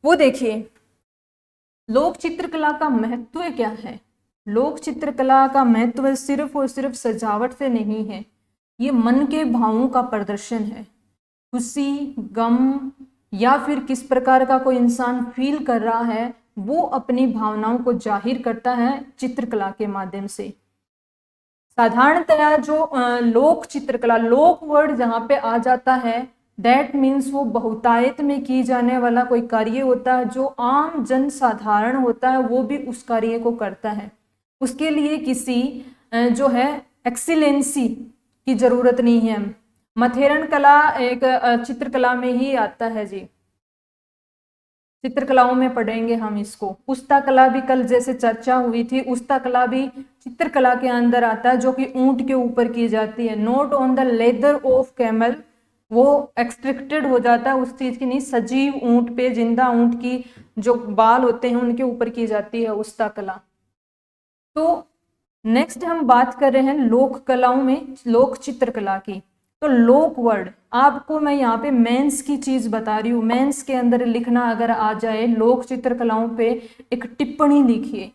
वो देखिए, लोक चित्रकला का महत्व क्या है। लोक चित्रकला का महत्व सिर्फ और सिर्फ सजावट से नहीं है, ये मन के भावों का प्रदर्शन है। खुशी, गम या फिर किस प्रकार का कोई इंसान फील कर रहा है, वो अपनी भावनाओं को जाहिर करता है चित्रकला के माध्यम से। साधारणतया जो लोक चित्रकला, लोक वर्ड जहाँ पे आ जाता है, दैट मीन्स वो बहुतायत में की जाने वाला कोई कार्य होता है, जो आम जन साधारण होता है वो भी उस कार्य को करता है। उसके लिए किसी जो है एक्सीलेंसी की जरूरत नहीं है। मथेरन कला एक चित्रकला में ही आता है जी, चित्रकलाओं में पढ़ेंगे हम इसको। उस्ता कला भी कल जैसे चर्चा हुई थी, उस्ता कला भी चित्रकला के अंदर आता है, जो कि ऊंट के ऊपर की जाती है। Note on the leather of camel, वो एक्सट्रैक्टेड हो जाता है उस चीज की, नहीं, सजीव ऊंट पे, जिंदा ऊंट की जो बाल होते हैं उनके ऊपर की जाती है उस्ता कला। तो नेक्स्ट हम बात कर रहे हैं लोक कलाओं में लोक चित्रकला की। तो लोक वर्ड, आपको मैं यहाँ पे मेंस की चीज बता रही हूँ। मेंस के अंदर लिखना अगर आ जाए लोक चित्रकलाओं पे एक टिप्पणी लिखिए,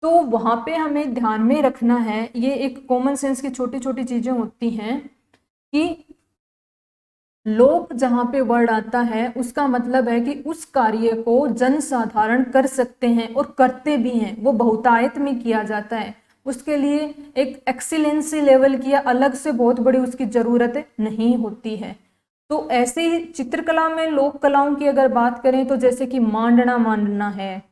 तो वहां पे हमें ध्यान में रखना है, ये एक कॉमन सेंस की छोटी छोटी चीजें होती हैं कि लोक जहाँ पे वर्ड आता है उसका मतलब है कि उस कार्य को जन साधारण कर सकते हैं और करते भी हैं, वो बहुतायत में किया जाता है। उसके लिए एक एक्सीलेंसी लेवल की या अलग से बहुत बड़ी उसकी जरूरत नहीं होती है। तो ऐसे ही चित्रकला में लोक कलाओं की अगर बात करें तो जैसे कि मांडना है,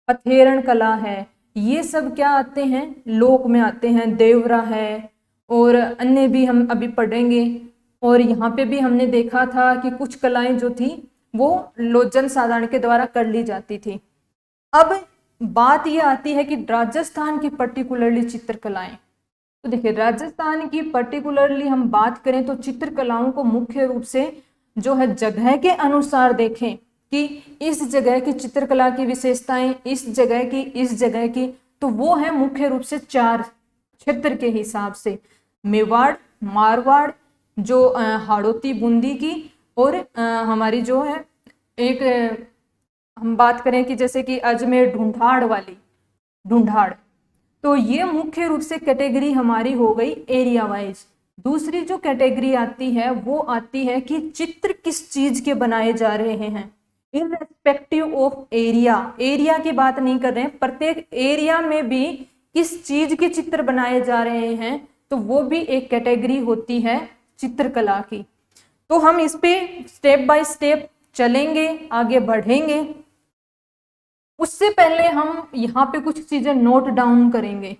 पथेरन कला है, ये सब क्या आते हैं, लोक में आते हैं। देवरा है और अन्य भी हम अभी पढ़ेंगे। और यहाँ पे भी हमने देखा था कि कुछ कलाएं जो थी वो जन साधारण के द्वारा कर ली जाती थी। अब बात ये आती है कि राजस्थान की पर्टिकुलरली चित्रकलाएं, तो देखिए राजस्थान की पर्टिकुलरली हम बात करें तो चित्रकलाओं को मुख्य रूप से जो है जगह के अनुसार देखें कि इस जगह की चित्रकला की विशेषताएं, इस जगह की, इस जगह की, तो वो है मुख्य रूप से 4 क्षेत्र के हिसाब से। मेवाड़, मारवाड़, जो हाड़ौती बूंदी की, और हमारी जो है एक हम बात करें कि जैसे कि अजमेर ढूंढाड़ वाली, ढूंढाड़, तो ये मुख्य रूप से कैटेगरी हमारी हो गई एरिया वाइज। दूसरी जो कैटेगरी आती है वो आती है कि चित्र किस चीज के बनाए जा रहे हैं, इनरेस्पेक्टिव ऑफ एरिया। एरिया की बात नहीं कर रहे हैं, प्रत्येक एरिया में भी किस चीज के चित्र बनाए जा रहे हैं, तो वो भी एक कैटेगरी होती है चित्रकला की। तो हम इस पे स्टेप बाय स्टेप चलेंगे, आगे बढ़ेंगे। उससे पहले हम यहाँ पे कुछ चीजें नोट डाउन करेंगे,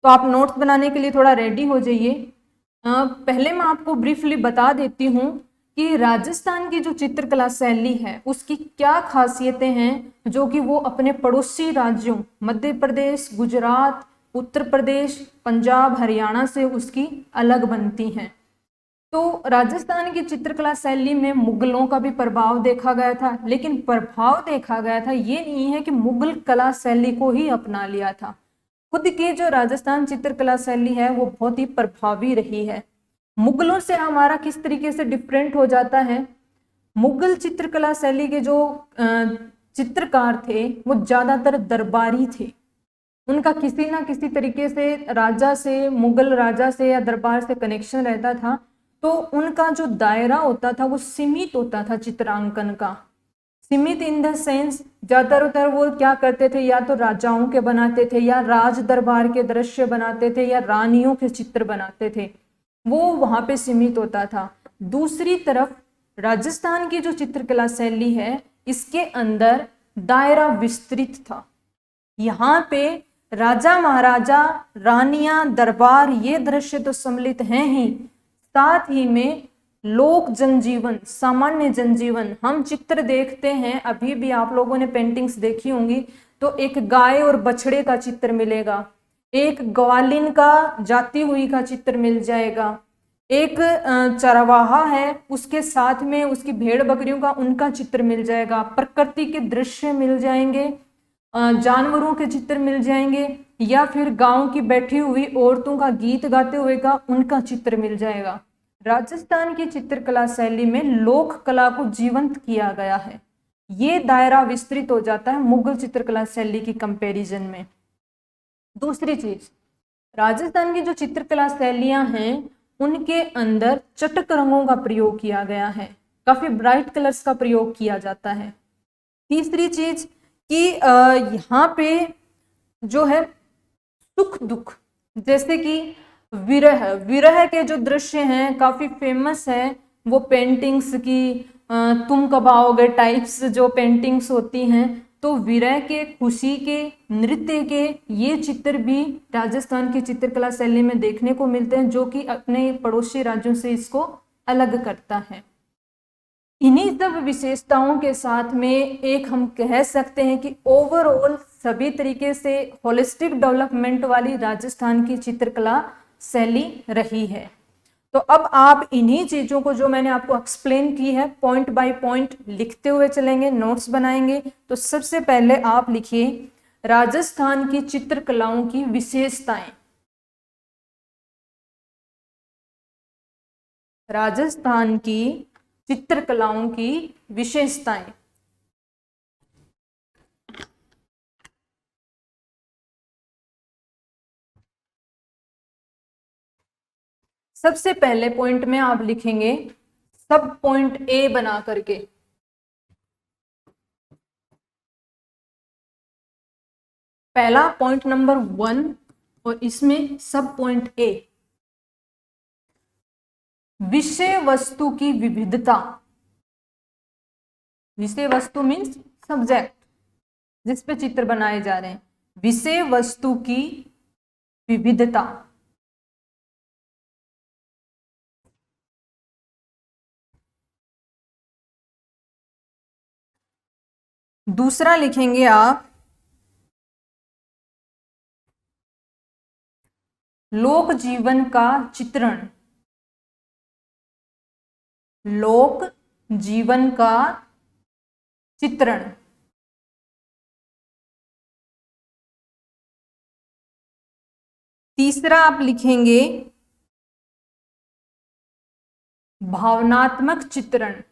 तो आप नोट्स बनाने के लिए थोड़ा रेडी हो जाइए। पहले मैं आपको ब्रीफली बता देती हूँ कि राजस्थान की जो चित्रकला शैली है उसकी क्या खासियतें हैं, जो कि वो अपने पड़ोसी राज्यों मध्य प्रदेश, गुजरात, उत्तर प्रदेश, पंजाब, हरियाणा से उसकी अलग बनती हैं। तो राजस्थान की चित्रकला शैली में मुगलों का भी प्रभाव देखा गया था, लेकिन प्रभाव देखा गया था, ये नहीं है कि मुगल कला शैली को ही अपना लिया था। खुद की जो राजस्थान चित्रकला शैली है वो बहुत ही प्रभावी रही है। मुगलों से हमारा किस तरीके से डिफरेंट हो जाता है, मुगल चित्रकला शैली के जो चित्रकार थे वो ज्यादातर दरबारी थे। उनका किसी ना किसी तरीके से राजा से, मुगल राजा से या दरबार से कनेक्शन रहता था, तो उनका जो दायरा होता था वो सीमित होता था चित्रांकन का। सीमित इन द सेंस ज्यादातर वो क्या करते थे, या तो राजाओं के बनाते थे, या राज दरबार के दृश्य बनाते थे, या रानियों के चित्र बनाते थे, वो वहां पे सीमित होता था। दूसरी तरफ राजस्थान की जो चित्रकला शैली है इसके अंदर दायरा विस्तृत था। यहाँ पे राजा महाराजा, रानियां, दरबार, ये दृश्य तो सम्मिलित हैं ही, साथ ही में लोक जनजीवन, सामान्य जनजीवन। हम चित्र देखते हैं, अभी भी आप लोगों ने पेंटिंग्स देखी होंगी, तो एक गाय और बछड़े का चित्र मिलेगा, एक ग्वालिन का जाती हुई का चित्र मिल जाएगा, एक चरवाहा है उसके साथ में उसकी भेड़ बकरियों का उनका चित्र मिल जाएगा, प्रकृति के दृश्य मिल जाएंगे, जानवरों के चित्र मिल जाएंगे, या फिर गांव की बैठी हुई औरतों का गीत गाते हुए का उनका चित्र मिल जाएगा। राजस्थान की चित्रकला शैली में लोक कला को जीवंत किया गया है। ये दायरा विस्तृत हो जाता है मुगल चित्रकला शैली की कंपैरिजन में। दूसरी चीज, राजस्थान की जो चित्रकला शैलियां हैं उनके अंदर चटक रंगों का प्रयोग किया गया है, काफी ब्राइट कलर्स का प्रयोग किया जाता है। तीसरी चीज कि यहाँ पे जो है सुख दुख, जैसे कि विरह, विरह के जो दृश्य हैं काफी फेमस है, वो पेंटिंग्स की तुम कब आओगे टाइप्स जो पेंटिंग्स होती हैं, तो विरह के, खुशी के, नृत्य के ये चित्र भी राजस्थान की चित्रकला शैली में देखने को मिलते हैं, जो कि अपने पड़ोसी राज्यों से इसको अलग करता है। इन्हीं सब विशेषताओं के साथ में एक हम कह सकते हैं कि ओवरऑल सभी तरीके से होलिस्टिक डेवलपमेंट वाली राजस्थान की चित्रकला शैली रही है। तो अब आप इन्हीं चीजों को जो मैंने आपको एक्सप्लेन की है पॉइंट बाय पॉइंट लिखते हुए चलेंगे, नोट्स बनाएंगे। तो सबसे पहले आप लिखिए राजस्थान की चित्रकलाओं की विशेषताएं। राजस्थान की चित्रकलाओं की विशेषताएं। सबसे पहले पॉइंट में आप लिखेंगे सब पॉइंट ए बना करके, पहला पॉइंट नंबर 1 और इसमें सब पॉइंट ए, विषय वस्तु की विविधता। विषय वस्तु मीन्स सब्जेक्ट जिस पे चित्र बनाए जा रहे हैं, विषय वस्तु की विविधता। दूसरा लिखेंगे आप लोक जीवन का चित्रण। लोक जीवन का चित्रण। तीसरा आप लिखेंगे भावनात्मक चित्रण।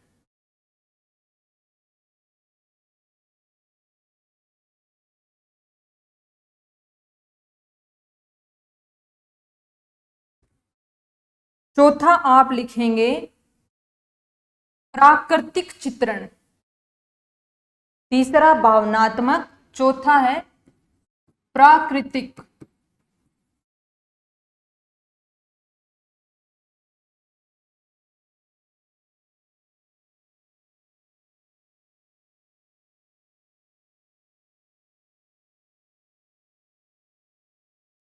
चौथा आप लिखेंगे प्राकृतिक चित्रण। तीसरा भावनात्मक, चौथा है प्राकृतिक।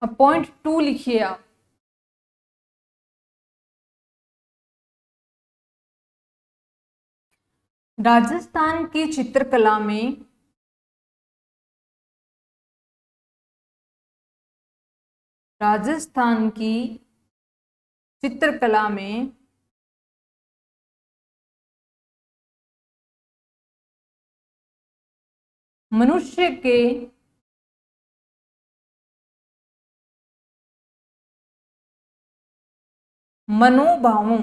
अब पॉइंट 2 लिखिए आप, राजस्थान की चित्रकला में राजस्थान की चित्रकला में मनुष्य के मनोभावों,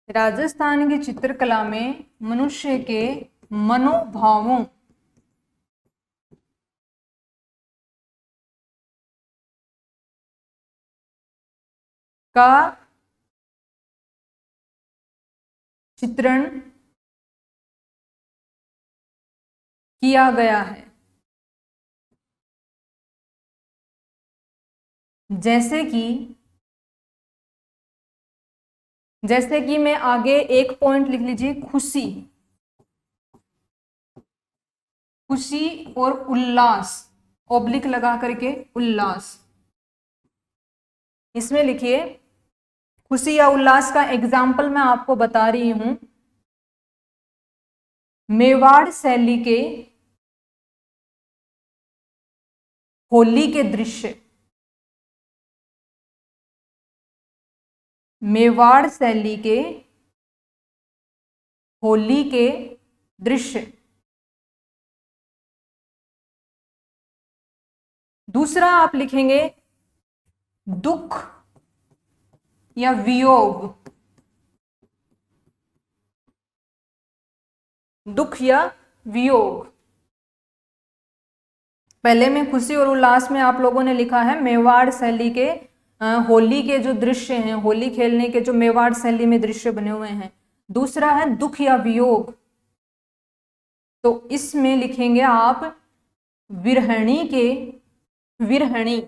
राजस्थान की चित्रकला में मनुष्य के मनोभावों का चित्रण किया गया है। जैसे कि मैं आगे एक पॉइंट लिख लीजिए, खुशी, खुशी और उल्लास, ऑब्लिक लगा करके उल्लास, इसमें लिखिए खुशी या उल्लास का एग्जाम्पल मैं आपको बता रही हूं, मेवाड़ शैली के होली के दृश्य। मेवाड़ शैली के होली के दृश्य। दूसरा आप लिखेंगे दुख या वियोग। दुख या वियोग। पहले में खुशी और उल्लास में आप लोगों ने लिखा है मेवाड़ शैली के होली के जो दृश्य हैं, होली खेलने के जो मेवाड़ शैली में दृश्य बने हुए हैं। दूसरा है दुख या वियोग, तो इसमें लिखेंगे आप विरहणी के, विरहणी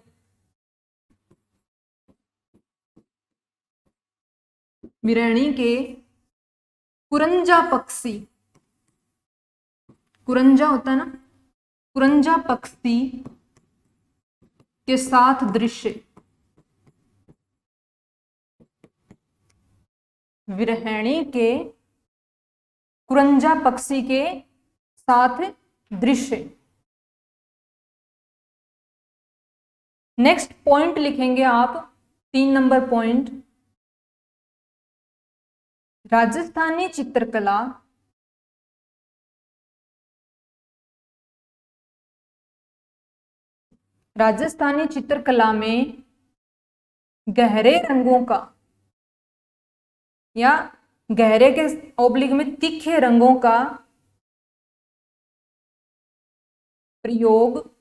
विरहणी के कुरंजा पक्षी, कुरंजा होता है ना, कुरंजा पक्षी के साथ दृश्य, विरहणी के कुरंजा पक्षी के साथ दृश्य। नेक्स्ट पॉइंट लिखेंगे आप 3 नंबर पॉइंट, राजस्थानी चित्रकला राजस्थानी चित्रकला में गहरे रंगों का या गहरे के ओब्लिक में तीखे रंगों का प्रयोग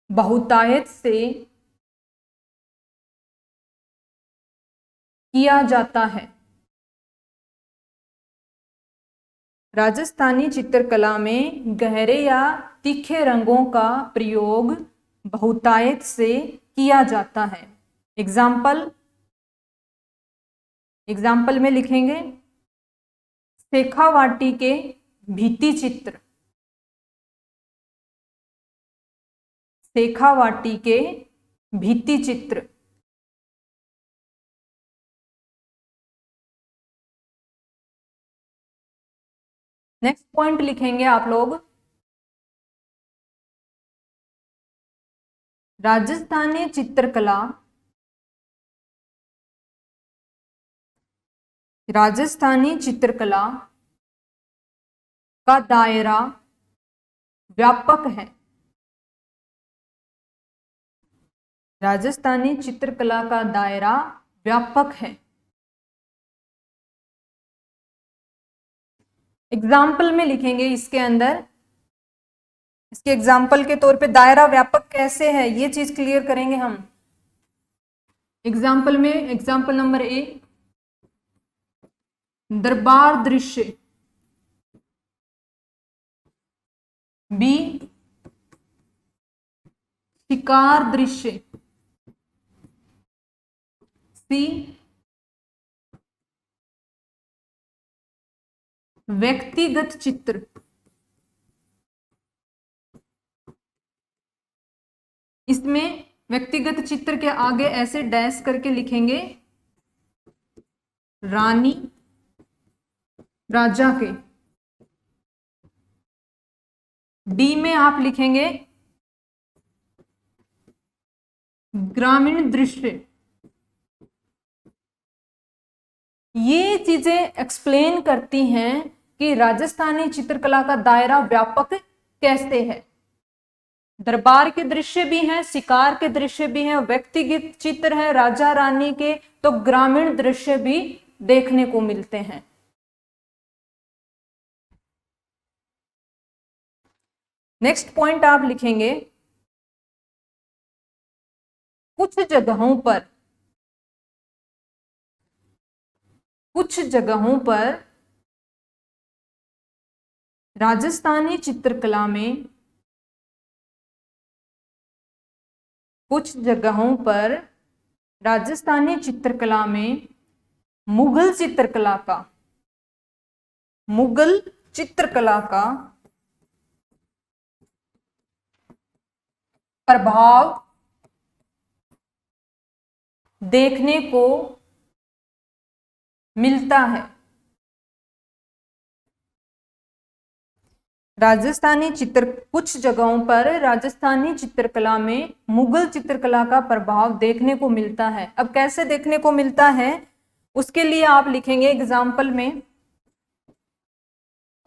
बहुतायत से किया जाता है। राजस्थानी चित्रकला में गहरे या तीखे रंगों का प्रयोग बहुतायत से किया जाता है। एग्जाम्पल में लिखेंगे शेखावाटी के भित्ति चित्र, शेखावाटी के भित्ति चित्र। नेक्स्ट पॉइंट लिखेंगे आप लोग राजस्थानी चित्रकला, राजस्थानी चित्रकला का दायरा व्यापक है। राजस्थानी चित्रकला का दायरा व्यापक है। एग्जाम्पल में लिखेंगे इसके अंदर, इसके एग्जाम्पल के तौर पे दायरा व्यापक कैसे है ये चीज क्लियर करेंगे हम। एग्जाम्पल में एग्जाम्पल नंबर 1 दरबार दृश्य, बी शिकार दृश्य, सी व्यक्तिगत चित्र, इसमें व्यक्तिगत चित्र के आगे ऐसे डैश करके लिखेंगे रानी राजा के। डी में आप लिखेंगे ग्रामीण दृश्य। ये चीजें एक्सप्लेन करती हैं कि राजस्थानी चित्रकला का दायरा व्यापक कैसे है। दरबार के दृश्य भी हैं, शिकार के दृश्य भी हैं, व्यक्तिगत चित्र है राजा रानी के, तो ग्रामीण दृश्य भी देखने को मिलते हैं। नेक्स्ट पॉइंट आप लिखेंगे कुछ जगहों पर राजस्थानी चित्रकला में, कुछ जगहों पर राजस्थानी चित्रकला में मुगल चित्रकला का प्रभाव देखने को मिलता है। कुछ जगहों पर राजस्थानी चित्रकला में मुगल चित्रकला का प्रभाव देखने को मिलता है। अब कैसे देखने को मिलता है उसके लिए आप लिखेंगे एग्जाम्पल में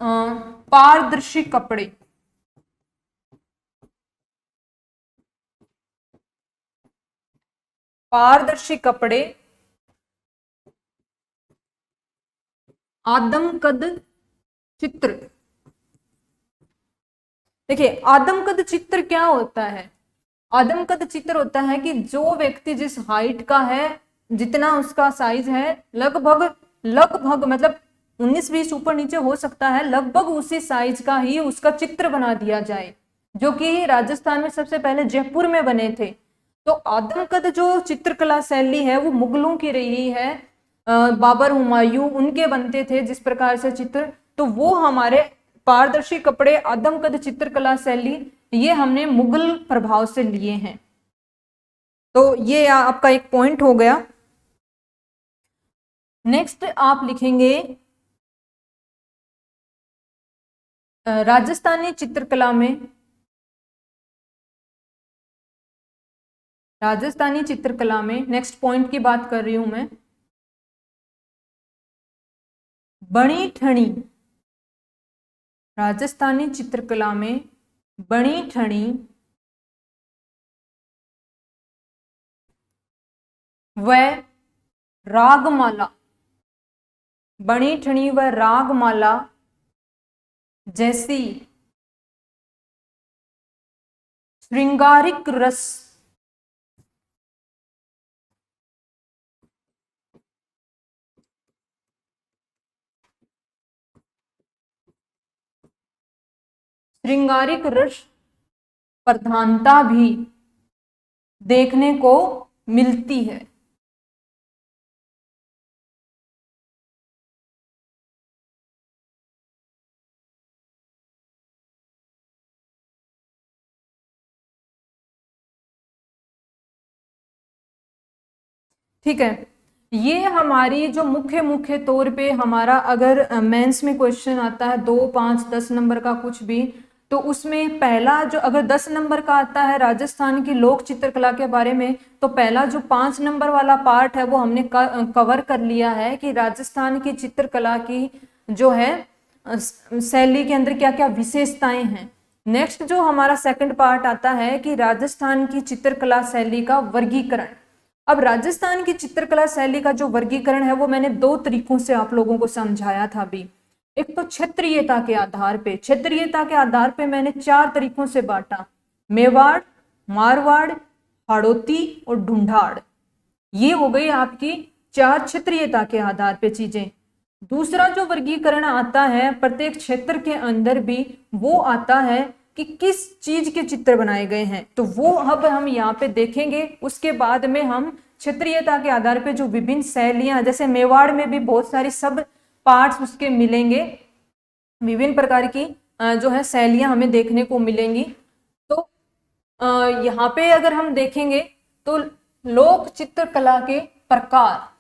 पारदर्शी कपड़े, पारदर्शी कपड़े आदमकद चित्र। देखिए आदमकद चित्र क्या होता है? आदमकद चित्र होता है कि जो व्यक्ति जिस हाइट का है, जितना उसका साइज है, लगभग लगभग मतलब 19-20 ऊपर नीचे हो सकता है, लगभग उसी साइज का ही उसका चित्र बना दिया जाए, जो कि राजस्थान में सबसे पहले जयपुर में बने थे। तो आदमकद जो चित्रकला शैली है वो मुगलों की रही है, बाबर, हुमायूं, उनके बनते थे जिस प्रकार से चित्र। तो वो हमारे पारदर्शी कपड़े, आदमकद चित्रकला शैली, ये हमने मुगल प्रभाव से लिए हैं। तो ये आपका एक पॉइंट हो गया। नेक्स्ट आप लिखेंगे राजस्थानी चित्रकला में, राजस्थानी चित्रकला में नेक्स्ट पॉइंट की बात कर रही हूं मैं, बणी ठणी। राजस्थानी चित्रकला में बणी ठणी व रागमाला, बणी ठणी व रागमाला जैसी श्रृंगारिक रस, श्रृंगारिक रस प्रधानता भी देखने को मिलती है। ठीक है, ये हमारी जो मुख्य तौर पे हमारा अगर मेंस में क्वेश्चन आता है 2, 5, 10 नंबर का कुछ भी, तो उसमें पहला जो अगर 10 नंबर का आता है राजस्थान की लोक चित्रकला के बारे में, तो पहला जो 5 नंबर वाला पार्ट है वो हमने कवर कर लिया है कि राजस्थान की चित्रकला की जो है शैली के अंदर क्या क्या विशेषताएं हैं। नेक्स्ट जो हमारा सेकंड पार्ट आता है कि राजस्थान की चित्रकला शैली का वर्गीकरण। अब राजस्थान की चित्रकला शैली का जो वर्गीकरण है वो मैंने 2 तरीकों से आप लोगों को समझाया था अभी। एक तो क्षेत्रीयता के आधार पे, क्षेत्रीयता के आधार पे मैंने 4 तरीकों से बांटा, मेवाड़, मारवाड़, हाड़ौती और ढूंढाड़। ये हो गई आपकी 4 क्षेत्रीयता के आधार पे चीजें। दूसरा जो वर्गीकरण आता है प्रत्येक क्षेत्र के अंदर भी, वो आता है कि किस चीज के चित्र बनाए गए हैं, तो वो अब हम यहाँ पे देखेंगे। उसके बाद में हम क्षेत्रीयता के आधार पे जो विभिन्न शैलियां, जैसे मेवाड़ में भी बहुत सारी सब पार्ट्स उसके मिलेंगे, विभिन्न प्रकार की जो है शैलियां हमें देखने को मिलेंगी। तो यहाँ पे अगर हम देखेंगे तो लोक चित्रकला के प्रकार,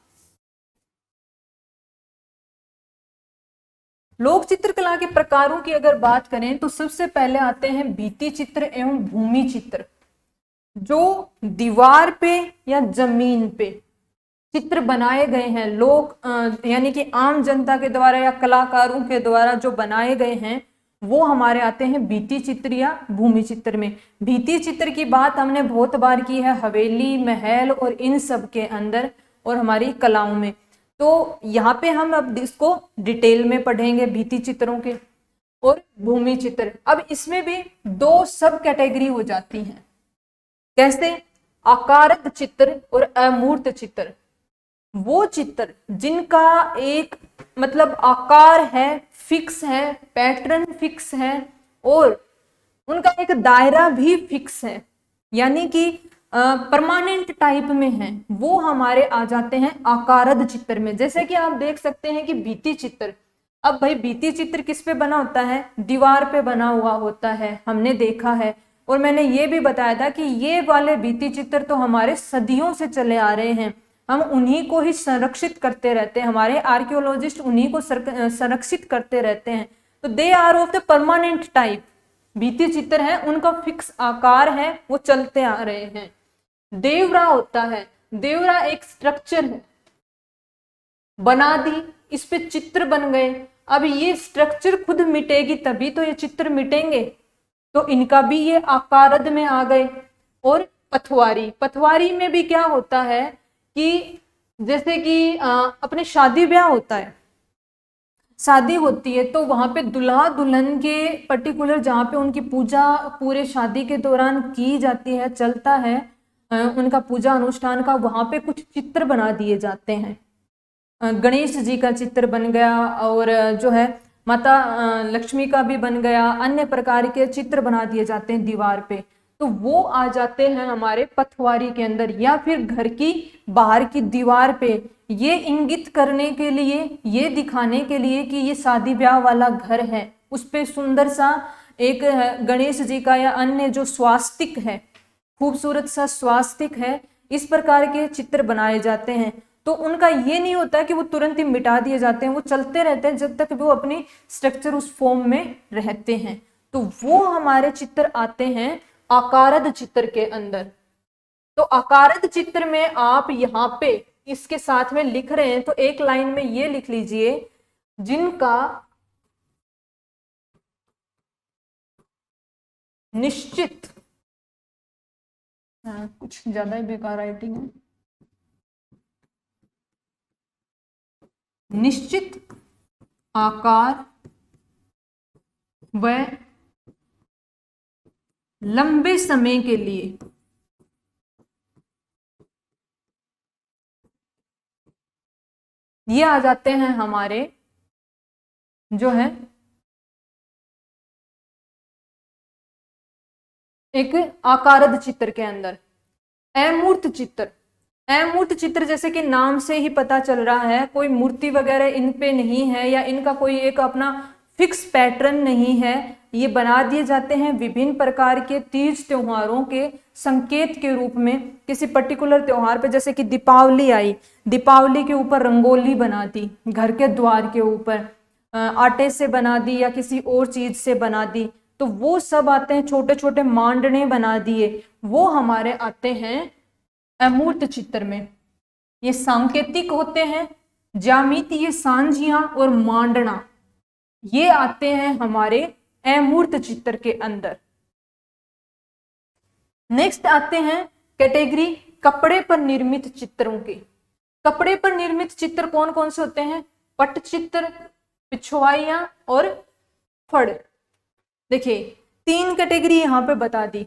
लोक चित्रकला के प्रकारों की अगर बात करें तो सबसे पहले आते हैं भित्ति चित्र एवं भूमि चित्र, जो दीवार पे या जमीन पे चित्र बनाए गए हैं लोग यानी कि आम जनता के द्वारा या कलाकारों के द्वारा जो बनाए गए हैं, वो हमारे आते हैं भित्ति चित्र या भूमि चित्र में। भित्ति चित्र की बात हमने बहुत बार की है हवेली, महल और इन सब के अंदर और हमारी कलाओं में। तो यहाँ पे हम अब इसको डिटेल में पढ़ेंगे भित्ति चित्रों के और भूमि चित्र। अब इसमें भी 2 सब कैटेगरी हो जाती हैं। कैसे? आकारत चित्र और अमूर्त चित्र। वो चित्र जिनका एक मतलब आकार है, फिक्स है, पैटर्न फिक्स है और उनका एक दायरा भी फिक्स है, यानी कि परमानेंट टाइप में है, वो हमारे आ जाते हैं आकारद चित्र में। जैसे कि आप देख सकते हैं कि भित्ति चित्र, अब भाई भित्ति चित्र किस पे बना होता है? दीवार पे बना हुआ होता है, हमने देखा है। और मैंने ये भी बताया था कि ये वाले भित्ति चित्र तो हमारे सदियों से चले आ रहे हैं, हम उन्हीं को ही संरक्षित करते रहते हैं, हमारे आर्कियोलॉजिस्ट उन्हीं को संरक्षित करते रहते हैं। तो they are of the permanent type, भित्ति चित्र है, उनका फिक्स आकार है, वो चलते आ रहे हैं। देवरा होता है, देवरा एक स्ट्रक्चर है, बना दी, इस पे चित्र बन गए। अब ये स्ट्रक्चर खुद मिटेगी तभी तो ये चित्र मिटेंगे, तो इनका भी ये आकारद में आ गए। और पथवारी, पथवारी में भी क्या होता है कि जैसे कि अपने शादी ब्याह होता है, शादी होती है तो वहां पे दुल्हा दुल्हन के पर्टिकुलर जहाँ पे उनकी पूजा पूरे शादी के दौरान की जाती है, चलता है उनका पूजा अनुष्ठान का, वहां पे कुछ चित्र बना दिए जाते हैं। गणेश जी का चित्र बन गया और जो है माता लक्ष्मी का भी बन गया, अन्य प्रकार के चित्र बना दिए जाते हैं दीवार पे। तो वो आ जाते हैं हमारे पथवारी के अंदर या फिर घर की बाहर की दीवार पे, ये इंगित करने के लिए, ये दिखाने के लिए कि ये शादी ब्याह वाला घर है। उस पे सुंदर सा एक गणेश जी का या अन्य जो स्वास्तिक है, खूबसूरत सा स्वास्तिक है, इस प्रकार के चित्र बनाए जाते हैं। तो उनका ये नहीं होता कि वो तुरंत ही मिटा दिए जाते हैं, वो चलते रहते हैं जब तक वो अपनी स्ट्रक्चर उस फॉर्म में रहते हैं। तो वो हमारे चित्र आते हैं आकारद चित्र के अंदर। तो आकारद चित्र में आप यहाँ पे इसके साथ में लिख रहे हैं तो एक लाइन में ये लिख लीजिए, जिनका निश्चित, कुछ ज्यादा ही बेकार राइटिंग है, निश्चित आकार व लंबे समय के लिए ये आ जाते हैं हमारे जो है एक आकारद चित्र के अंदर। अमूर्त चित्र, अमूर्त चित्र जैसे कि नाम से ही पता चल रहा है, कोई मूर्ति वगैरह इन पे नहीं है या इनका कोई एक अपना फिक्स पैटर्न नहीं है, ये बना दिए जाते हैं विभिन्न प्रकार के तीज त्योहारों के संकेत के रूप में। किसी पर्टिकुलर त्योहार पे जैसे कि दीपावली आई, दीपावली के ऊपर रंगोली बना दी, घर के द्वार के ऊपर आटे से बना दी या किसी और चीज से बना दी, तो वो सब आते हैं। छोटे छोटे मांडने बना दिए, वो हमारे आते हैं अमूर्त चित्र में। ये सांकेतिक होते हैं, ज्यामितीय सांझियां और मांडना, ये आते हैं हमारे अमूर्त चित्र के अंदर। नेक्स्ट आते हैं कैटेगरी कपड़े पर निर्मित चित्रों की। कपड़े पर निर्मित चित्र कौन कौन से होते हैं? पटचित्र, पिछवाइयां और फड़। देखिए 3 कैटेगरी यहाँ पे बता दी।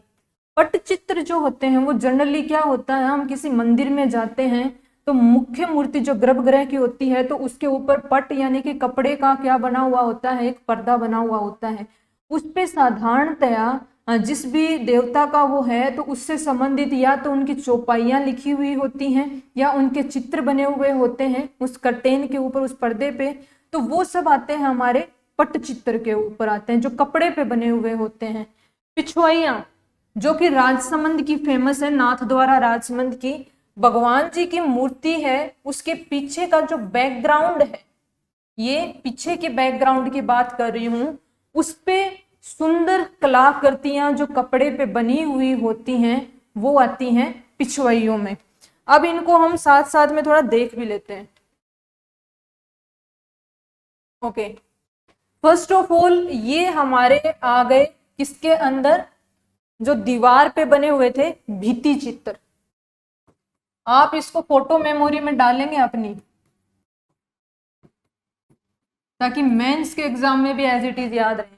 पटचित्र जो होते हैं वो जनरली क्या होता है, हम किसी मंदिर में जाते हैं तो मुख्य मूर्ति जो गर्भगृह की होती है तो उसके ऊपर पट यानी कि कपड़े का क्या बना हुआ होता है, एक पर्दा बना हुआ होता है। उस पे साधारणतया जिस भी देवता का वो है तो उससे संबंधित या तो उनकी चौपाइयां लिखी हुई होती हैं या उनके चित्र बने हुए होते हैं उस कर्टेन के ऊपर, उस पर्दे पे। तो वो सब आते हैं हमारे पटचित्र के ऊपर आते हैं, जो कपड़े पे बने हुए होते हैं। पिछवाइयां जो कि राजसमंद की फेमस है, नाथ द्वारा राजसमंद की भगवान जी की मूर्ति है, उसके पीछे का जो बैकग्राउंड है, ये पीछे के बैकग्राउंड की बात कर रही हूं, उस पे सुंदर कलाकृतियां जो कपड़े पे बनी हुई होती हैं वो आती हैं पिछवाइयों में। अब इनको हम साथ साथ में थोड़ा देख भी लेते हैं। ओके, फर्स्ट ऑफ ऑल ये हमारे आ गए किसके अंदर, जो दीवार पे बने हुए थे भित्ति चित्र। आप इसको फोटो मेमोरी में डालेंगे अपनी, ताकि मेंस के एग्जाम में भी एज इट इज याद रहे।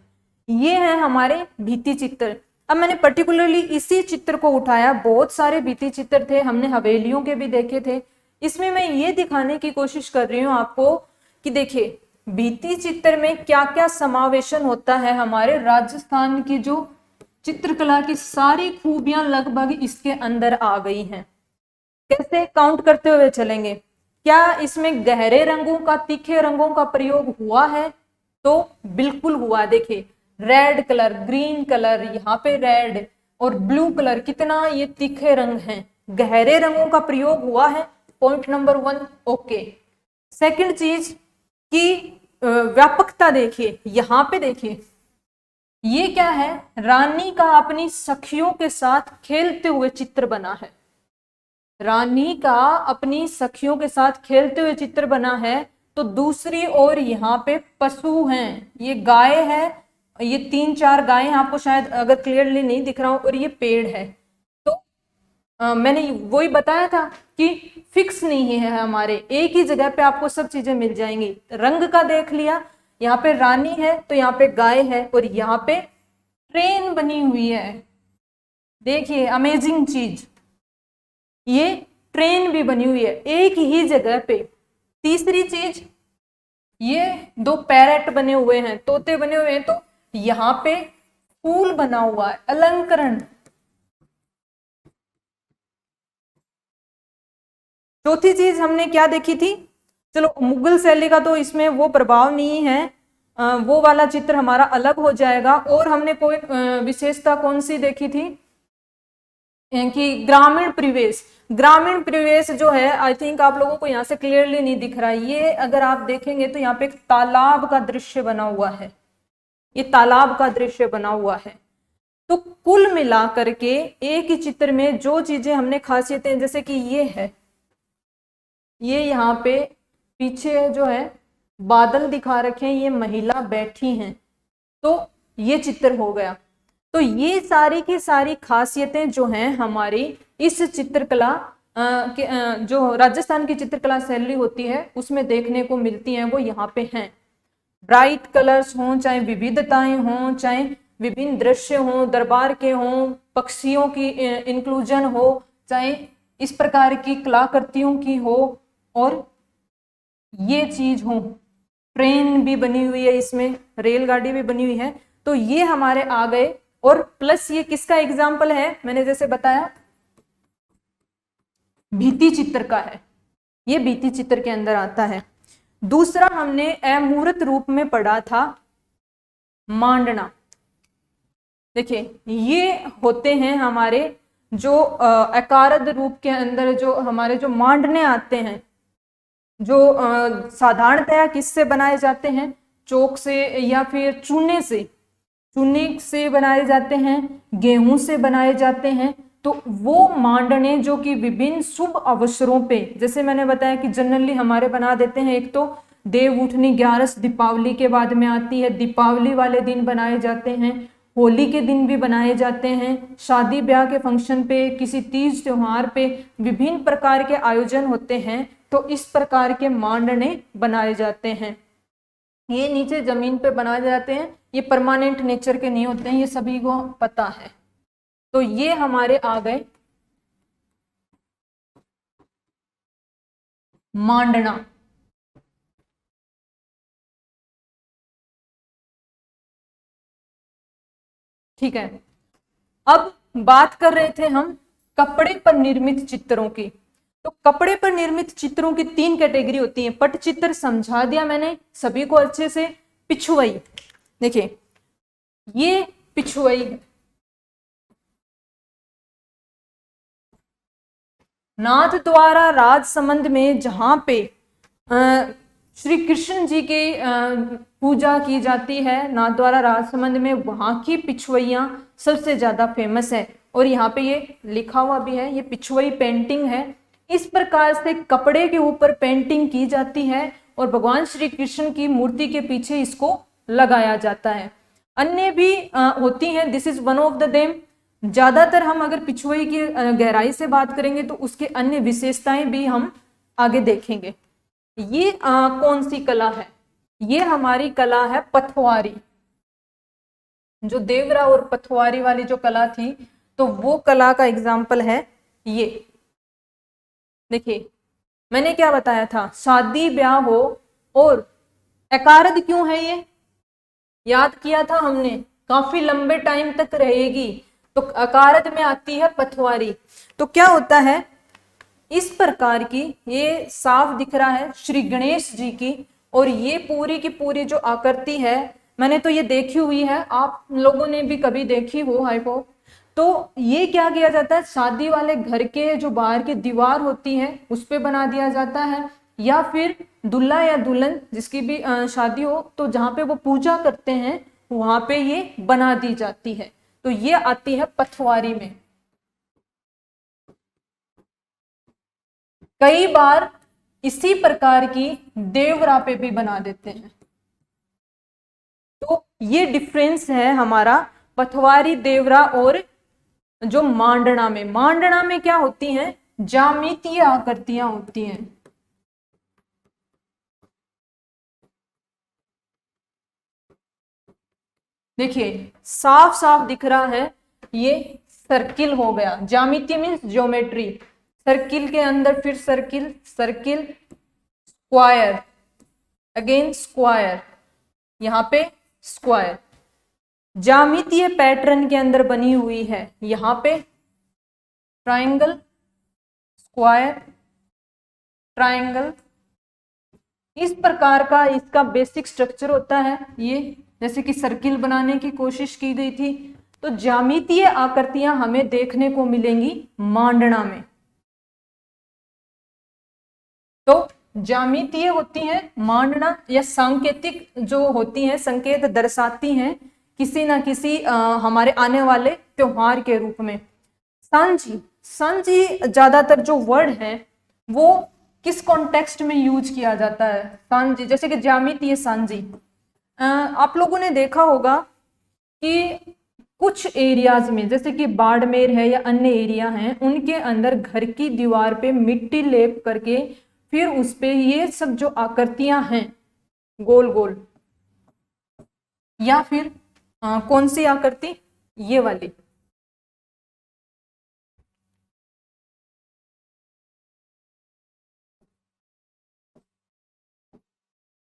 ये है हमारे भित्ति चित्र। अब मैंने पर्टिकुलरली इसी चित्र को उठाया, बहुत सारे भित्ति चित्र थे, हमने हवेलियों के भी देखे थे। इसमें मैं ये दिखाने की कोशिश कर रही हूँ आपको कि देखिए भित्ति चित्र में क्या क्या समावेशन होता है। हमारे राजस्थान की जो चित्रकला की सारी खूबियां लगभग इसके अंदर आ गई हैं। कैसे काउंट करते हुए चलेंगे, क्या इसमें गहरे रंगों का, तीखे रंगों का प्रयोग हुआ है? तो बिल्कुल हुआ। देखिए रेड कलर, ग्रीन कलर, यहाँ पे रेड और ब्लू कलर, कितना ये तीखे रंग हैं, गहरे रंगों का प्रयोग हुआ है। Point number 1 okay. सेकंड चीज की व्यापकता देखिए, यहाँ पे देखिए ये क्या है, रानी का अपनी सखियों के साथ खेलते हुए चित्र बना है। रानी का अपनी सखियों के साथ खेलते हुए चित्र बना है। तो दूसरी ओर यहाँ पे पशु हैं, ये गाय है, ये 3-4 गाय आपको शायद अगर क्लियरली नहीं दिख रहा हो, और ये पेड़ है। तो मैंने वही बताया था कि फिक्स नहीं है हमारे, एक ही जगह पे आपको सब चीजें मिल जाएंगी। रंग का देख लिया, यहाँ पे रानी है तो यहाँ पे गाय है और यहाँ पे ट्रेन बनी हुई है। देखिए अमेजिंग चीज, ये ट्रेन भी बनी हुई है एक ही जगह पे। तीसरी चीज, ये दो पैरेट बने हुए हैं, तोते बने हुए हैं, तो यहाँ पे फूल बना हुआ है, अलंकरण। चौथी चीज हमने क्या देखी थी, चलो मुगल शैली का तो इसमें वो प्रभाव नहीं है, वो वाला चित्र हमारा अलग हो जाएगा। और हमने कोई विशेषता कौन सी देखी थी कि ग्रामीण परिवेश। ग्रामीण परिवेश जो है, आई थिंक आप लोगों को यहाँ से क्लियरली नहीं दिख रहा है, ये अगर आप देखेंगे तो यहाँ पे एक तालाब का दृश्य बना हुआ है, ये तालाब का दृश्य बना हुआ है। तो कुल मिला करके एक ही चित्र में जो चीजें हमने खासियतें, जैसे कि ये है, ये यहाँ पे पीछे जो है बादल दिखा रखे हैं, ये महिला बैठी हैं, तो ये चित्र हो गया। तो ये सारी की सारी खासियतें जो हैं हमारी इस चित्रकला जो राजस्थान की चित्रकला शैली होती है उसमें देखने को मिलती हैं, वो यहाँ पे हैं। ब्राइट कलर्स हों, चाहे विविधताएं हों, चाहे विभिन्न दृश्य हों, दरबार के हों, पक्षियों की इंक्लूजन हो, चाहे इस प्रकार की कलाकृतियों की हो, और ये चीज हो, ट्रेन भी बनी हुई है, इसमें रेलगाड़ी भी बनी हुई है, तो ये हमारे आ गए। और प्लस ये किसका एग्जाम्पल है, मैंने जैसे बताया भित्ति चित्र का है, ये भित्ति चित्र के अंदर आता है। दूसरा हमने अमूर्त रूप में पढ़ा था मांडना। देखिए ये होते हैं हमारे जो अकारद रूप के अंदर जो हमारे जो मांडने आते हैं, जो साधारणतया किससे बनाए जाते हैं, चौक से या फिर चूने से बनाए जाते हैं, गेहूं से बनाए जाते हैं। तो वो मांडने जो कि विभिन्न शुभ अवसरों पे, जैसे मैंने बताया कि जनरली हमारे बना देते हैं, एक तो देव उठनी 11 दीपावली के बाद में आती है, दीपावली वाले दिन बनाए जाते हैं, होली के दिन भी बनाए जाते हैं, शादी ब्याह के फंक्शन पे, किसी तीज त्योहार पे विभिन्न प्रकार के आयोजन होते हैं, तो इस प्रकार के मांडने बनाए जाते हैं। ये नीचे जमीन पे बनाए जाते हैं, ये परमानेंट नेचर के नहीं होते हैं, ये सभी को पता है। तो ये हमारे आ गए मांडना। ठीक है, अब बात कर रहे थे हम कपड़े पर निर्मित चित्रों की। तो कपड़े पर निर्मित चित्रों की 3 कैटेगरी होती है। पटचित्र समझा दिया मैंने सभी को अच्छे से। पिछुआई, देखिए ये पिछुआई है, नाथ द्वारा राजसमंद में जहां पे श्री कृष्ण जी की पूजा की जाती है, नाथ द्वारा राजसमंद में, वहां की पिछुइयां सबसे ज्यादा फेमस है। और यहाँ पे ये लिखा हुआ भी है, ये पिछुई पेंटिंग है। इस प्रकार से कपड़े के ऊपर पेंटिंग की जाती है और भगवान श्री कृष्ण की मूर्ति के पीछे इसको लगाया जाता है। अन्य भी होती हैं, this is one of the them. ज्यादातर हम अगर पिछुई की गहराई से बात करेंगे तो उसके अन्य विशेषताएं भी हम आगे देखेंगे। ये कौन सी कला है, ये हमारी कला है पथवारी। जो देवरा और पथवारी वाली जो कला थी, तो वो कला का एग्जाम्पल है ये। देखिए मैंने क्या बताया था, शादी ब्याह हो, और अकारद क्यों है ये याद किया था हमने, काफी लंबे टाइम तक रहेगी, तो अकारद में आती है पथवारी। तो क्या होता है, इस प्रकार की, ये साफ दिख रहा है श्री गणेश जी की, और ये पूरी की पूरी जो आकृति है, मैंने तो ये देखी हुई है, आप लोगों ने भी कभी देखी हो आई होप। तो ये क्या किया जाता है, शादी वाले घर के जो बाहर की दीवार होती है उस पे बना दिया जाता है, या फिर दूल्हा या दुल्हन जिसकी भी शादी हो, तो जहाँ पे वो पूजा करते हैं वहां पे ये बना दी जाती है। तो ये आती है पथवारी में। कई बार इसी प्रकार की देवरा पे भी बना देते हैं। तो ये डिफरेंस है हमारा पथवारी, देवरा और जो मांडना में। मांडना में क्या होती हैं, ज्यामितीय आकृतियां होती हैं। देखिए साफ साफ दिख रहा है, ये सर्किल हो गया। ज्यामिति मीन्स ज्योमेट्री, सर्किल के अंदर फिर circle, circle, square, again square, यहाँ पे स्क्वायर, ज्यामितीय पैटर्न के अंदर बनी हुई है। यहाँ पे ट्रायंगल, स्क्वायर, ट्रायंगल, इस प्रकार का इसका बेसिक स्ट्रक्चर होता है। ये जैसे कि सर्किल बनाने की कोशिश की गई थी, तो ज्यामितीय आकृतियां हमें देखने को मिलेंगी मांडना में। तो ज्यामितीय होती हैं मांडना, या सांकेतिक जो होती हैं, संकेत दर्शाती हैं किसी ना किसी हमारे आने वाले त्योहार के रूप में। सांझी, सांझी ज्यादातर जो वर्ड है वो किस कॉन्टेक्स्ट में यूज किया जाता है? सांझी, जैसे कि ज्यामितीय सांझी, आप लोगों ने देखा होगा कि कुछ एरियाज में, जैसे कि बाड़मेर है या अन्य एरिया हैं, उनके अंदर घर की दीवार पे मिट्टी लेप करके फिर उस पे ये सब जो आकृतियां हैं गोल गोल, या फिर कौन सी आकृति, ये वाली,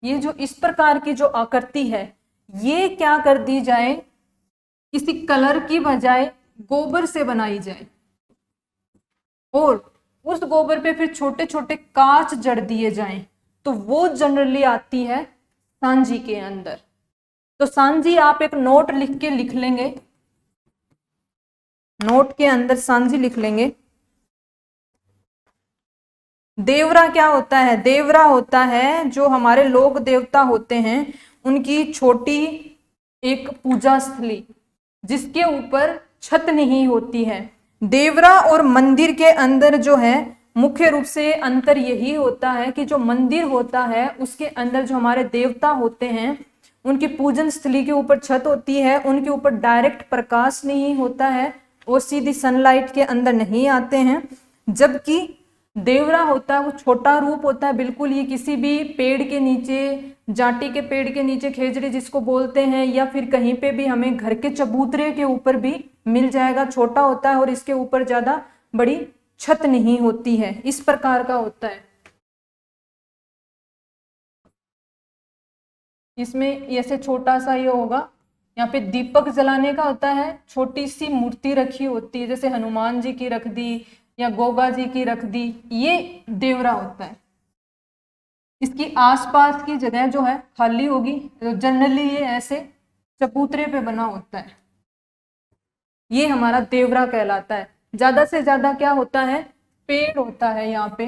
ये जो इस प्रकार की जो आकृति है, ये क्या कर दी जाए, किसी कलर की बजाय गोबर से बनाई जाए, और उस गोबर पे फिर छोटे छोटे कांच जड़ दिए जाएं, तो वो जनरली आती है सांझी के अंदर। तो सांझी आप एक नोट लिख के लिख लेंगे, नोट के अंदर सांझी लिख लेंगे। देवरा क्या होता है? देवरा होता है जो हमारे लोक देवता होते हैं, उनकी छोटी एक पूजा स्थली जिसके ऊपर छत नहीं होती है। देवरा और मंदिर के अंदर जो है मुख्य रूप से अंतर यही होता है कि जो मंदिर होता है उसके अंदर जो हमारे देवता होते हैं उनकी पूजन स्थली के ऊपर छत होती है, उनके ऊपर डायरेक्ट प्रकाश नहीं होता है, वो सीधी सनलाइट के अंदर नहीं आते हैं। जबकि देवरा होता है वो छोटा रूप होता है बिल्कुल, ये किसी भी पेड़ के नीचे, जाटी के पेड़ के नीचे, खेजड़ी जिसको बोलते हैं, या फिर कहीं पे भी हमें घर के चबूतरे के ऊपर भी मिल जाएगा, छोटा होता है और इसके ऊपर ज्यादा बड़ी छत नहीं होती है, इस प्रकार का होता है। इसमें ऐसे छोटा सा ये होगा, यहाँ पे दीपक जलाने का होता है, छोटी सी मूर्ति रखी होती है, जैसे हनुमान जी की रख दी या गोगा जी की रख दी, ये देवरा होता है। इसकी आसपास की जगह जो है खाली होगी, तो जनरली ये ऐसे चबूतरे पे बना होता है, ये हमारा देवरा कहलाता है। ज्यादा से ज्यादा क्या होता है, पेड़ होता है, यहाँ पे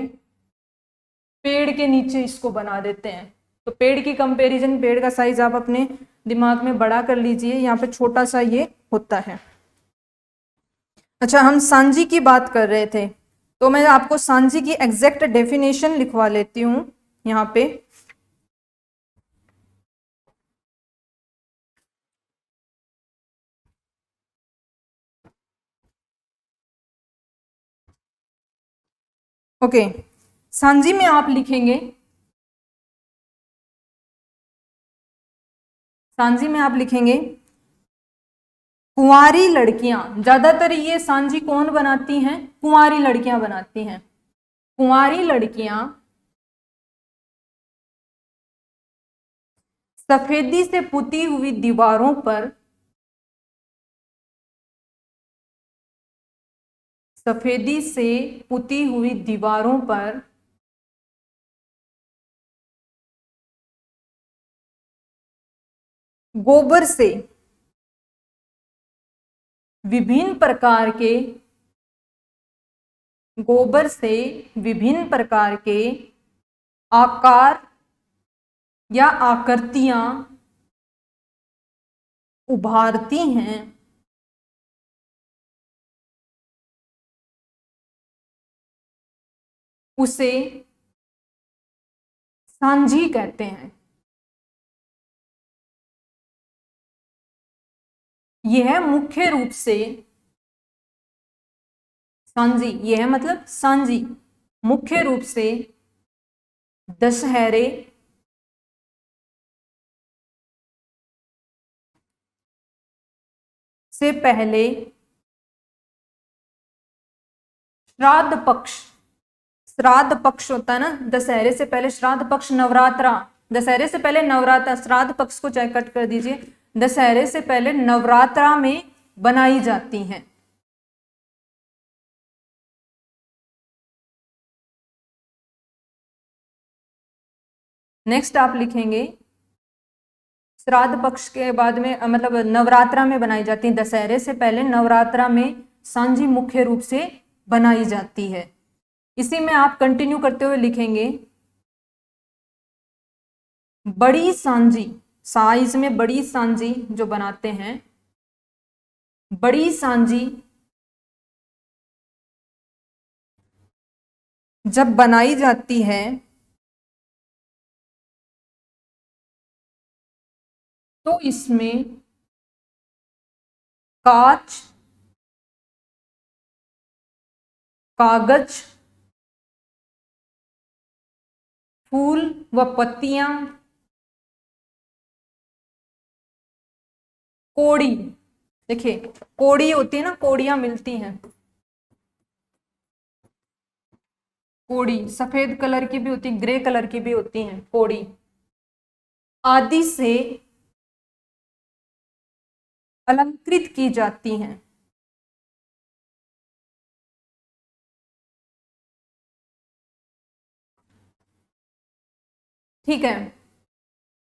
पेड़ के नीचे इसको बना देते हैं। तो पेड़ की कंपैरिजन, पेड़ का साइज आप अपने दिमाग में बड़ा कर लीजिए, यहाँ पे छोटा सा ये होता है। अच्छा, हम सांझी की बात कर रहे थे, तो मैं आपको सांझी की एग्जैक्ट डेफिनेशन लिखवा लेती हूँ यहाँ पे। ओके, सांझी में आप लिखेंगे, सांझी में आप लिखेंगे कुंवारी लड़कियां। ज्यादातर ये सांझी कौन बनाती हैं? कुंवारी लड़कियां बनाती हैं। कुंवारी लड़कियां सफेदी से पुती हुई दीवारों पर, सफेदी से पुती हुई दीवारों पर गोबर से विभिन्न प्रकार के, गोबर से विभिन्न प्रकार के आकार या आकृतियां उभारती हैं, उसे सांझी कहते हैं। यह मुख्य रूप से सांझी, यह मतलब सांझी मुख्य रूप से दशहरे, से पहले श्राद्ध पक्ष, श्राद्ध पक्ष होता है ना, दशहरे से पहले श्राद्ध पक्ष, नवरात्रा, दशहरे से पहले नवरात्रा, श्राद्ध पक्ष को चाहे कट कर दीजिए, दशहरे से पहले नवरात्रा में बनाई जाती हैं। नेक्स्ट आप लिखेंगे श्राद्ध पक्ष के बाद में मतलब नवरात्रा में बनाई जाती है, दशहरे से पहले नवरात्रा में सांझी मुख्य रूप से बनाई जाती है। इसी में आप कंटिन्यू करते हुए लिखेंगे बड़ी सांझी, साइज में बड़ी सांझी जो बनाते हैं, बड़ी सांझी जब बनाई जाती है तो इसमें कांच, कागज, फूल व पत्तियां, कोड़ी, देखिए कोड़ी होती है ना, कोड़ियां मिलती हैं, कोड़ी सफेद कलर की भी होती है, ग्रे कलर की भी होती हैं, कोड़ी आदि से अलंकृत की जाती हैं। ठीक है,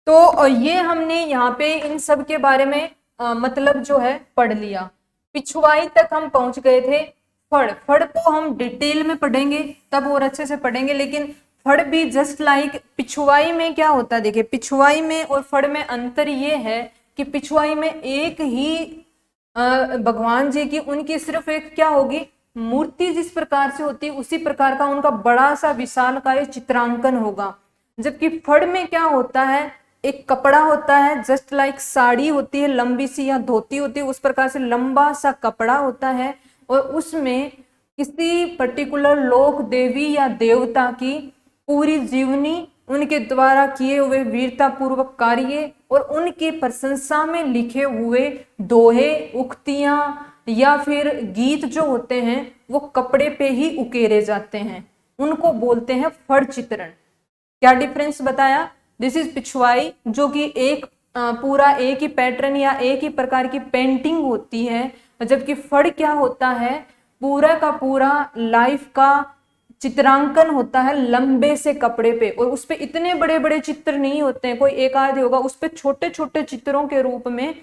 तो ये हमने यहाँ पे इन सब के बारे में मतलब जो है पढ़ लिया। पिछवाई तक हम पहुंच गए थे। फड़, फड़ को हम डिटेल में पढ़ेंगे तब और अच्छे से पढ़ेंगे, लेकिन फड़ भी जस्ट लाइक पिछवाई में क्या होता है, देखिए पिछवाई में और फड़ में अंतर ये है कि पिछवाई में एक ही भगवान जी की, उनकी सिर्फ एक क्या होगी, मूर्ति जिस प्रकार से होती है उसी प्रकार का उनका बड़ा सा विशालकाय चित्रांकन होगा। जबकि फड़ में क्या होता है, एक कपड़ा होता है, जस्ट लाइक साड़ी होती है लंबी सी या धोती होती है, उस प्रकार से लंबा सा कपड़ा होता है और उसमें किसी पर्टिकुलर लोक देवी या देवता की पूरी जीवनी, उनके द्वारा किए हुए वीरता पूर्वक कार्य और उनकी प्रशंसा में लिखे हुए दोहे, उक्तियां या फिर गीत जो होते हैं वो कपड़े पे ही उकेरे जाते हैं, उनको बोलते हैं फड़ चित्रण। क्या डिफरेंस बताया, दिस इज पिछवाई जो कि एक पूरा एक ही पैटर्न या एक ही प्रकार की पेंटिंग होती है, जबकि फड़ क्या होता है, पूरा का पूरा लाइफ का चित्रांकन होता है लंबे से कपड़े पे, और उस पे इतने बड़े बड़े चित्र नहीं होते हैं, कोई एक आध होगा, उस पे छोटे छोटे चित्रों के रूप में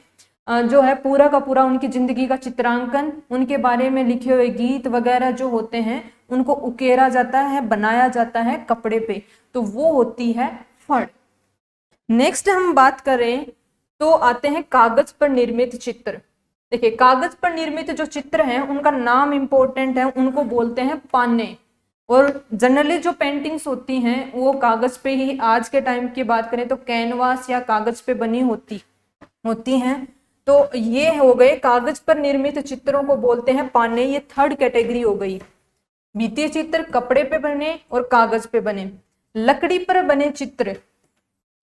जो है पूरा का पूरा उनकी जिंदगी का चित्रांकन, उनके बारे में लिखे हुए गीत वगैरह जो होते हैं उनको उकेरा जाता है, बनाया जाता है कपड़े पे, तो वो होती है फड़। नेक्स्ट हम बात करें तो आते हैं कागज पर निर्मित चित्र। देखिए कागज पर निर्मित जो चित्र हैं उनका नाम इंपॉर्टेंट है, उनको बोलते हैं पाने। और जनरली जो पेंटिंग्स होती हैं वो कागज पे ही, आज के टाइम की बात करें तो कैनवास या कागज पे बनी होती हैं। तो ये हो गए कागज पर निर्मित चित्रों को बोलते हैं पाने, ये थर्ड कैटेगरी हो गई। भित्ति चित्र कपड़े पे बने और कागज पे बने। लकड़ी पर बने चित्र,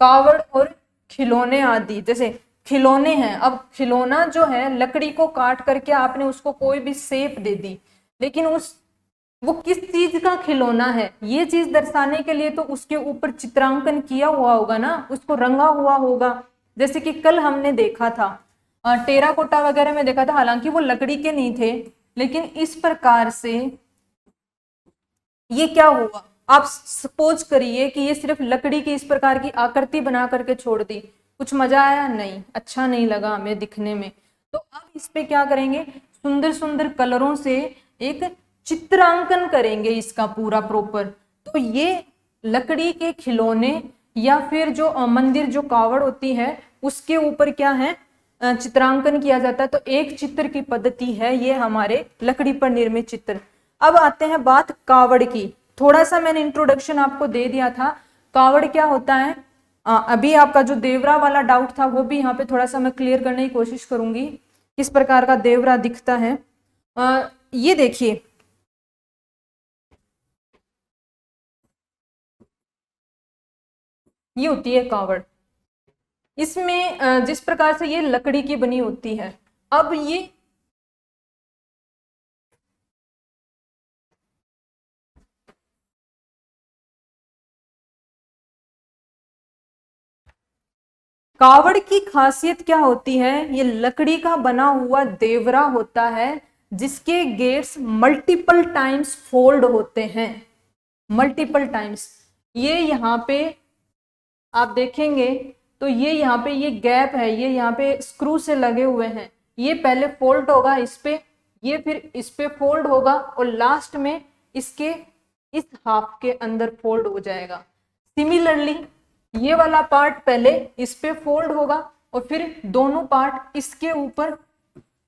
कावड़ और खिलौने आदि, जैसे खिलौने हैं, अब खिलौना जो है लकड़ी को काट करके आपने उसको कोई भी शेप दे दी, लेकिन वो किस चीज का खिलौना है ये चीज दर्शाने के लिए तो उसके ऊपर चित्रांकन किया हुआ होगा ना, उसको रंगा हुआ होगा। जैसे कि कल हमने देखा था टेराकोटा वगैरह में देखा था, हालांकि वो लकड़ी के नहीं थे, लेकिन इस प्रकार से ये क्या हुआ, आप सपोज करिए कि ये सिर्फ लकड़ी की इस प्रकार की आकृति बना करके छोड़ दी, कुछ मजा आया नहीं, अच्छा नहीं लगा हमें दिखने में, तो अब इस पे क्या करेंगे, सुंदर सुंदर कलरों से एक चित्रांकन करेंगे इसका पूरा प्रॉपर। तो ये लकड़ी के खिलौने या फिर जो मंदिर जो कावड़ होती है उसके ऊपर क्या है चित्रांकन किया जाता है। तो एक चित्र की पद्धति है ये हमारे लकड़ी पर निर्मित चित्र। अब आते हैं बात कावड़ की। थोड़ा सा मैंने इंट्रोडक्शन आपको दे दिया था, कावड़ क्या होता है, अभी आपका जो देवरा वाला डाउट था वो भी यहाँ पे थोड़ा सा मैं क्लियर करने की कोशिश करूंगी, किस प्रकार का देवरा दिखता है। ये देखिए ये होती है कावड़, इसमें जिस प्रकार से ये लकड़ी की बनी होती है अब ये कावड़ की खासियत क्या होती है, ये लकड़ी का बना हुआ देवरा होता है जिसके गेट्स मल्टीपल टाइम्स फोल्ड होते हैं, मल्टीपल टाइम्स। ये यहाँ पे आप देखेंगे तो ये यहाँ पे ये गैप है, ये यहाँ पे स्क्रू से लगे हुए हैं, ये पहले फोल्ड होगा इस पे, ये फिर इस पे फोल्ड होगा और लास्ट में इसके इस हाफ के अंदर फोल्ड हो जाएगा। सिमिलरली ये वाला पार्ट पहले इस पे फोल्ड होगा और फिर दोनों पार्ट इसके ऊपर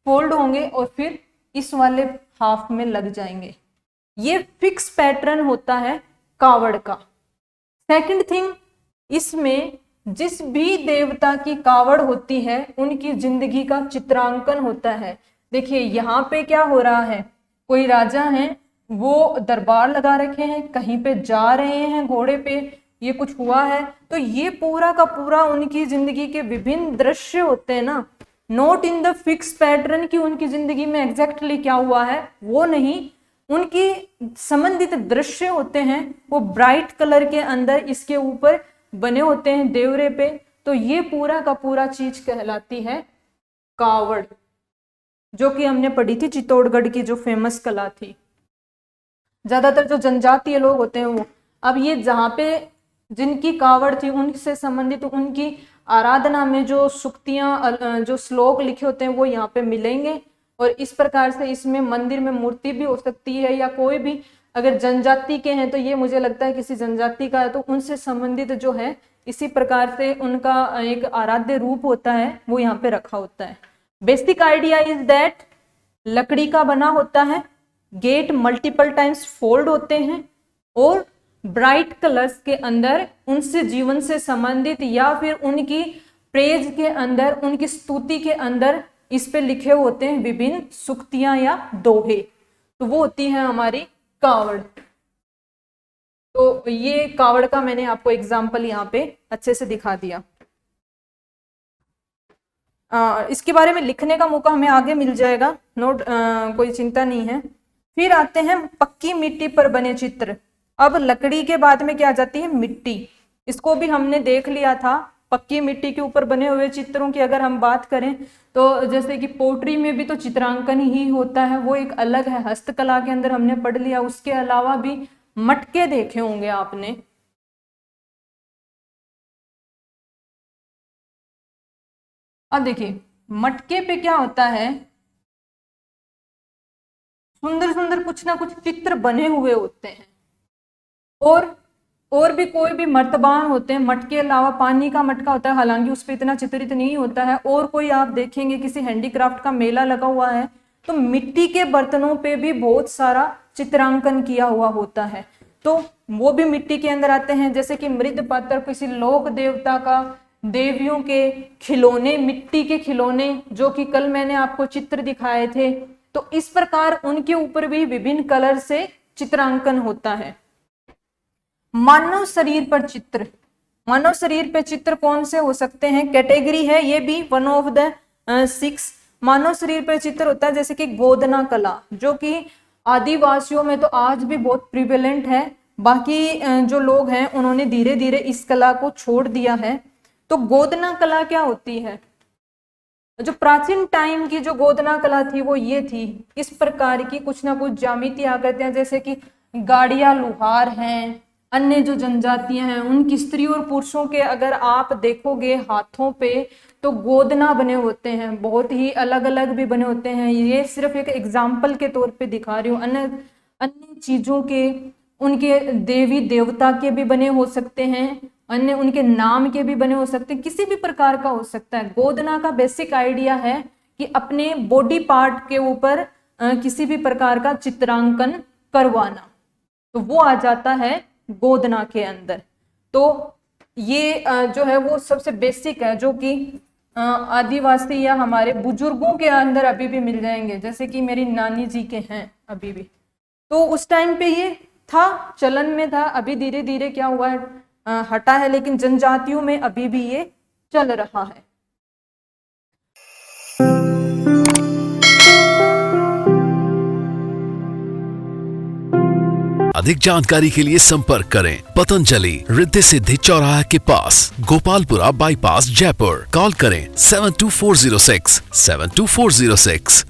फोल्ड होंगे और फिर इस वाले हाफ में लग जाएंगे। ये फिक्स पैटर्न होता है कावड़ का। सेकंड थिंग, इसमें जिस भी देवता की कावड़ होती है उनकी जिंदगी का चित्रांकन होता है। देखिए यहाँ पे क्या हो रहा है, कोई राजा हैं, वो दरबार लगा रखे हैं, कहीं पे जा रहे हैं घोड़े पे, ये कुछ हुआ है, तो ये पूरा का पूरा उनकी जिंदगी के विभिन्न दृश्य होते हैं ना, not in the fix pattern की उनकी जिंदगी में एग्जैक्टली क्या हुआ है वो नहीं, उनकी संबंधित दृश्य होते हैं, वो ब्राइट कलर के अंदर इसके ऊपर बने होते हैं देवरे पे। तो ये पूरा का पूरा चीज कहलाती है कावड़, जो कि हमने पढ़ी थी चित्तौड़गढ़ की जो फेमस कला थी। ज्यादातर जो जनजातीय लोग होते हैं वो, अब ये जहाँ पे जिनकी कावड़ थी उनसे संबंधित उनकी आराधना में जो सुक्तियां जो श्लोक लिखे होते हैं वो यहाँ पे मिलेंगे। और इस प्रकार से इसमें मंदिर में मूर्ति भी हो सकती है, या कोई भी अगर जनजाति के हैं तो ये मुझे लगता है किसी जनजाति का है तो उनसे संबंधित जो है इसी प्रकार से उनका एक आराध्य रूप होता है वो यहाँ पे रखा होता है। बेसिक आइडिया इज दैट लकड़ी का बना होता है, गेट मल्टीपल टाइम्स फोल्ड होते हैं और ब्राइट कलर्स के अंदर उनसे जीवन से संबंधित या फिर उनकी प्रेज के अंदर, उनकी स्तुति के अंदर इस पे लिखे होते हैं विभिन्न सुक्तियां या दोहे, तो वो होती है हमारी कावड़। तो ये कावड़ का मैंने आपको एग्जाम्पल यहाँ पे अच्छे से दिखा दिया। इसके बारे में लिखने का मौका हमें आगे मिल जाएगा, नोट कोई चिंता नहीं है। फिर आते हैं पक्की मिट्टी पर बने चित्र। अब लकड़ी के बाद में क्या आ जाती है, मिट्टी। इसको भी हमने देख लिया था। पक्की मिट्टी के ऊपर बने हुए चित्रों की अगर हम बात करें तो जैसे कि पोट्री में भी तो चित्रांकन ही होता है, वो एक अलग है, हस्तकला के अंदर हमने पढ़ लिया। उसके अलावा भी मटके देखे होंगे आपने, अब देखिए मटके पे क्या होता है, सुंदर सुंदर कुछ ना कुछ चित्र बने हुए होते हैं। और भी कोई भी मर्तबान होते हैं, मटके के अलावा पानी का मटका होता है, हालांकि उस पर इतना चित्रित नहीं होता है। और कोई आप देखेंगे किसी हैंडीक्राफ्ट का मेला लगा हुआ है तो मिट्टी के बर्तनों पे भी बहुत सारा चित्रांकन किया हुआ होता है, तो वो भी मिट्टी के अंदर आते हैं। जैसे कि मृद पात्र, किसी लोक देवता का, देवियों के खिलौने, मिट्टी के खिलौने, जो कि कल मैंने आपको चित्र दिखाए थे, तो इस प्रकार उनके ऊपर भी विभिन्न कलर से चित्रांकन होता है। मानव शरीर पर चित्र, मानव शरीर पर चित्र कौन से हो सकते हैं, कैटेगरी है ये भी 1 ऑफ द 6 मानव शरीर पर चित्र होता है। जैसे कि गोदना कला, जो कि आदिवासियों में तो आज भी बहुत प्रिवेलेंट है, बाकी जो लोग हैं उन्होंने धीरे धीरे इस कला को छोड़ दिया है। तो गोदना कला क्या होती है, जो प्राचीन टाइम की जो गोदना कला थी वो ये थी, इस प्रकार की कुछ ना कुछ ज्यामिति आकृतियां, जैसे कि गाड़िया लुहार हैं, अन्य जो जनजातियां हैं उनकी स्त्री और पुरुषों के अगर आप देखोगे हाथों पे तो गोदना बने होते हैं, बहुत ही अलग अलग भी बने होते हैं। ये सिर्फ एक एग्जाम्पल के तौर पे दिखा रही हूँ। अन्य चीजों के, उनके देवी देवता के भी बने हो सकते हैं, अन्य उनके नाम के भी बने हो सकते हैं, किसी भी प्रकार का हो सकता है। गोदना का बेसिक आइडिया है कि अपने बॉडी पार्ट के ऊपर किसी भी प्रकार का चित्रांकन करवाना, तो वो आ जाता है गोदना के अंदर। तो ये जो है वो सबसे बेसिक है, जो कि आदिवासी या हमारे बुजुर्गों के अंदर अभी भी मिल जाएंगे, जैसे कि मेरी नानी जी के हैं अभी भी। तो उस टाइम पे ये था, चलन में था, अभी धीरे धीरे क्या हुआ है, हटा है, लेकिन जनजातियों में अभी भी ये चल रहा है। अधिक जानकारी के लिए संपर्क करें पतंजलि, रिद्धि सिद्धि चौराहा के पास, गोपालपुरा बाईपास, जयपुर। कॉल करें 72406 72406।